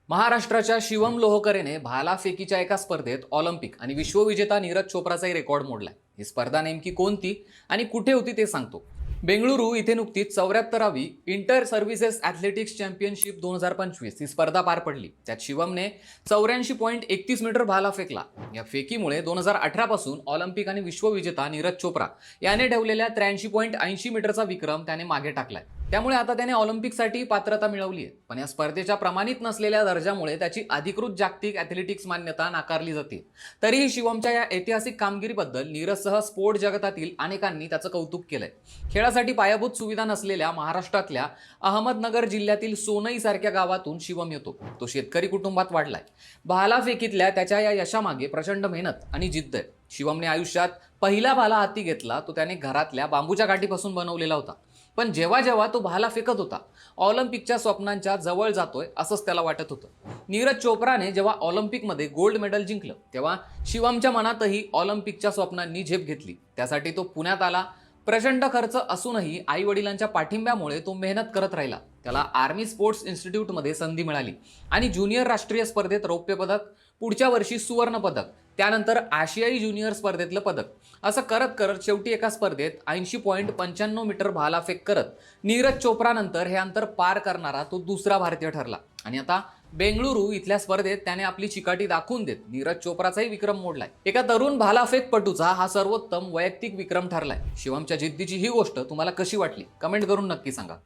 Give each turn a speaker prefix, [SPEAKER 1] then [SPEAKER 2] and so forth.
[SPEAKER 1] महाराष्ट्राच्या शिवम लोहकरेने भालाफेकीच्या एका स्पर्धेत ऑलिम्पिक आणि विश्वविजेता नीरज चोप्राचाही रेकॉर्ड मोडलाय। ही स्पर्धा नेमकी कोणती आणि कुठे होती ते सांगतो। बेंगळुरू इथे नुकतीच 74वी इंटर सर्व्हिसेस ॲथलेटिक्स चॅम्पियनशिप 2025 ही स्पर्धा पार पडली। त्यात शिवमने 84.31 मीटर भाला फेकला। या फेकीमुळे 2018 पासून ऑलिम्पिक आणि विश्वविजेता नीरज चोप्रा याने ठेवलेल्या 83.80 मीटरचा विक्रम त्याने मागे टाकलाय। त्यामुळे आता त्याने ऑलिम्पिकसाठी पात्रता मिळवली आहे, पण या स्पर्धेच्या प्रमाणित नसलेल्या दर्जामुळे त्याची अधिकृत जागतिक ॲथलेटिक्स मान्यता नाकारली जाते। तरीही शिवमच्या या ऐतिहासिक कामगिरीबद्दल नीरजसह स्पोर्ट जगतातील अनेकांनी त्याचं कौतुक केलंय। खेळासाठी पायाभूत सुविधा नसलेल्या महाराष्ट्रातल्या अहमदनगर जिल्ह्यातील सोनई सारख्या गावातून शिवम येतो। तो शेतकरी कुटुंबात वाढलाय। भालाफेकीतल्या त्याच्या या यशामागे प्रचंड मेहनत आणि जिद्द आहे। शिवमने आयुष्यात पहिला भाला हाती घेतला तो त्याने घरातल्या बांबूच्या काठीपासून बनवलेला होता। पण जेव्हा जेव्हा तो भाला फेकत होता, ऑलिम्पिकच्या स्वप्नांच्या जवळ जातोय असंच त्याला वाटत होतं। नीरज चोप्राने जेव्हा ऑलिम्पिकमध्ये गोल्ड मेडल जिंकलं, तेव्हा शिवमच्या मनातही ऑलिम्पिकच्या स्वप्नांनी झेप घेतली। त्यासाठी तो पुण्यात आला। प्रचंड खर्च असूनही आई वडिलांच्या पाठिंब्यामुळे तो मेहनत करत राहिला। त्याला आर्मी स्पोर्ट्स इन्स्टिट्यूटमध्ये संधी मिळाली आणि ज्युनियर राष्ट्रीय स्पर्धेत रौप्य पदक, पुढच्या वर्षी सुवर्ण पदक, त्यानंतर आशियाई ज्युनियर स्पर्धेतलं पदक, असं करत करत शेवटी एका स्पर्धेत 80.95 मीटर भालाफेक करत नीरज चोप्रानंतर हे अंतर पार करणारा तो दुसरा भारतीय ठरला। आणि आता बेंगळुरू इथल्या स्पर्धेत त्याने आपली चिकाटी दाखवून देत नीरज चोप्राचाही विक्रम मोडलाय। एका तरुण भालाफेकपटूचा हा सर्वोत्तम वैयक्तिक विक्रम ठरलाय। शिवमच्या जिद्दीची ही गोष्ट तुम्हाला कशी वाटली, कमेंट करून नक्की सांगा।